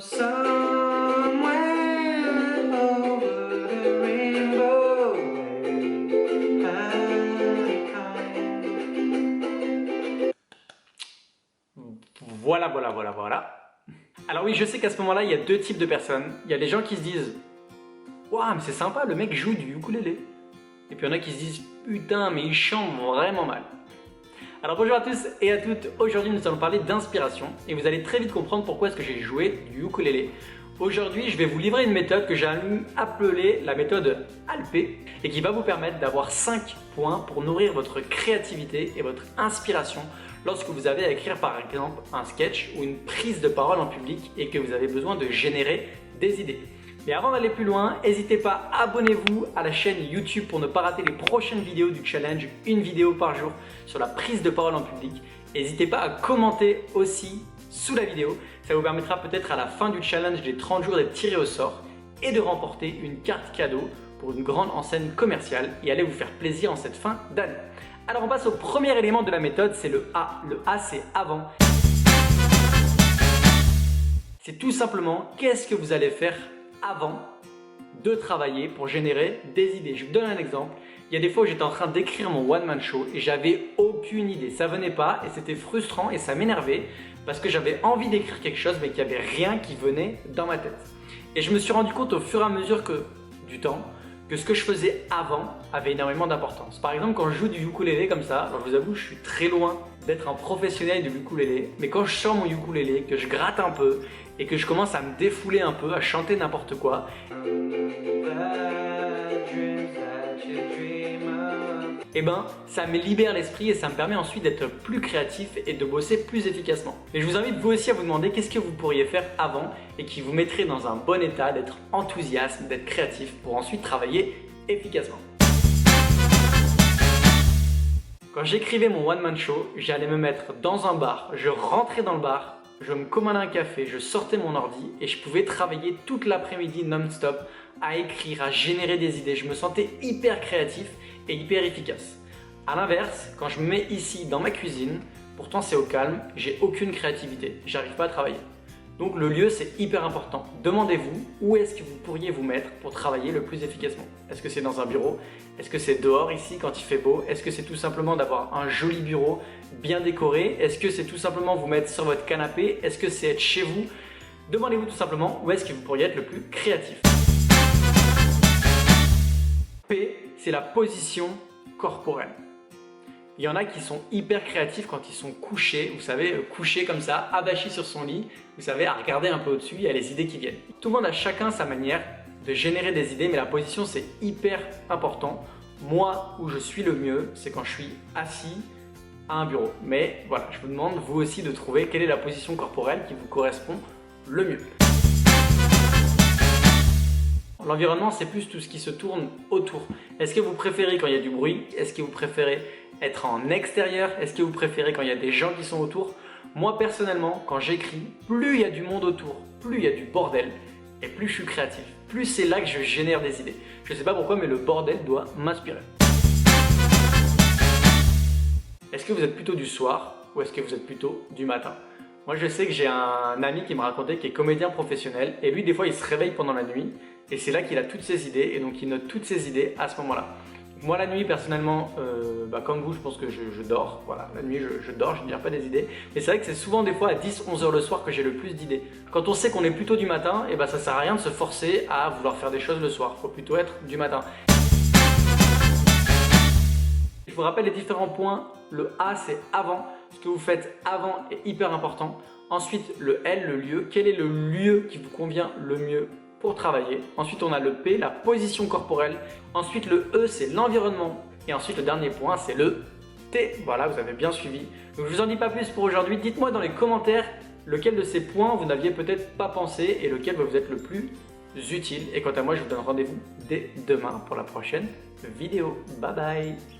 Somewhere over the rainbow Voilà. Alors oui, je sais qu'à ce moment-là, il y a deux types de personnes. Il y a les gens qui se disent « Waouh, mais c'est sympa, le mec joue du ukulélé ». Et puis il y en a qui se disent « Putain, mais il chante vraiment mal ». Alors bonjour à tous et à toutes, aujourd'hui nous allons parler d'inspiration et vous allez très vite comprendre pourquoi est-ce que j'ai joué du ukulélé. Aujourd'hui je vais vous livrer une méthode que j'ai appelée la méthode Alpé et qui va vous permettre d'avoir 5 points pour nourrir votre créativité et votre inspiration lorsque vous avez à écrire par exemple un sketch ou une prise de parole en public et que vous avez besoin de générer des idées. Mais avant d'aller plus loin, n'hésitez pas, abonnez-vous à la chaîne YouTube pour ne pas rater les prochaines vidéos du challenge, une vidéo par jour sur la prise de parole en public. N'hésitez pas à commenter aussi sous la vidéo, ça vous permettra peut-être à la fin du challenge des 30 jours d'être tiré au sort et de remporter une carte cadeau pour une grande enseigne commerciale et allez vous faire plaisir en cette fin d'année. Alors on passe au premier élément de la méthode, c'est le A. Le A c'est avant. C'est tout simplement qu'est-ce que vous allez faire avant de travailler pour générer des idées. Je vous donne un exemple. Il y a des fois où j'étais en train d'écrire mon one-man show et j'avais aucune idée. Ça venait pas et c'était frustrant et ça m'énervait parce que j'avais envie d'écrire quelque chose mais qu'il n'y avait rien qui venait dans ma tête. Et je me suis rendu compte au fur et à mesure du temps que ce que je faisais avant avait énormément d'importance. Par exemple, quand je joue du ukulélé comme ça, alors je vous avoue, je suis très loin d'être un professionnel de l'ukulélé, mais quand je sors mon ukulélé, que je gratte un peu et que je commence à me défouler un peu, à chanter n'importe quoi, et ben ça me libère l'esprit et ça me permet ensuite d'être plus créatif et de bosser plus efficacement. Et je vous invite vous aussi à vous demander qu'est-ce que vous pourriez faire avant et qui vous mettrait dans un bon état d'être enthousiaste, d'être créatif pour ensuite travailler efficacement. Quand j'écrivais mon one-man show, j'allais me mettre dans un bar, je rentrais dans le bar, je me commandais un café, je sortais mon ordi et je pouvais travailler toute l'après-midi non-stop à écrire, à générer des idées. Je me sentais hyper créatif et hyper efficace. A l'inverse, quand je me mets ici dans ma cuisine, pourtant c'est au calme, j'ai aucune créativité, j'arrive pas à travailler. Donc le lieu c'est hyper important. Demandez-vous où est-ce que vous pourriez vous mettre pour travailler le plus efficacement. Est-ce que c'est dans un bureau? Est-ce que c'est dehors ici quand il fait beau? Est-ce que c'est tout simplement d'avoir un joli bureau bien décoré? Est-ce que c'est tout simplement vous mettre sur votre canapé? Est-ce que c'est être chez vous? Demandez-vous tout simplement où est-ce que vous pourriez être le plus créatif. P, c'est la position corporelle. Il y en a qui sont hyper créatifs quand ils sont couchés, vous savez, couchés comme ça, avachis sur son lit, vous savez, à regarder un peu au-dessus, il y a les idées qui viennent. Tout le monde a chacun sa manière de générer des idées, mais la position c'est hyper important. Moi, où je suis le mieux, c'est quand je suis assis à un bureau. Mais voilà, je vous demande vous aussi de trouver quelle est la position corporelle qui vous correspond le mieux. L'environnement, c'est plus tout ce qui se tourne autour. Est-ce que vous préférez quand il y a du bruit? Est-ce que vous préférez être en extérieur? Est-ce que vous préférez quand il y a des gens qui sont autour? Moi, personnellement, quand j'écris, plus il y a du monde autour, plus il y a du bordel et plus je suis créatif. Plus c'est là que je génère des idées. Je ne sais pas pourquoi, mais le bordel doit m'inspirer. Est-ce que vous êtes plutôt du soir ou est-ce que vous êtes plutôt du matin? Moi, je sais que j'ai un ami qui me racontait qui est comédien professionnel et lui, des fois, il se réveille pendant la nuit et c'est là qu'il a toutes ses idées et donc il note toutes ses idées à ce moment-là. Moi, la nuit, personnellement, comme vous, je pense que je dors. Voilà, la nuit, je dors, je ne génère pas des idées. Mais c'est vrai que c'est souvent des fois à 10-11 heures le soir que j'ai le plus d'idées. Quand on sait qu'on est plutôt du matin, et ça ne sert à rien de se forcer à vouloir faire des choses le soir. Il faut plutôt être du matin. Je vous rappelle les différents points. Le A, c'est avant. Ce que vous faites avant est hyper important. Ensuite, le L, le lieu. Quel est le lieu qui vous convient le mieux pour travailler? Ensuite, on a le P, la position corporelle. Ensuite, le E, c'est l'environnement. Et ensuite, le dernier point, c'est le T. Voilà, vous avez bien suivi. Donc, je vous en dis pas plus pour aujourd'hui. Dites-moi dans les commentaires lequel de ces points vous n'aviez peut-être pas pensé et lequel va vous être le plus utile. Et quant à moi, je vous donne rendez-vous dès demain pour la prochaine vidéo. Bye bye!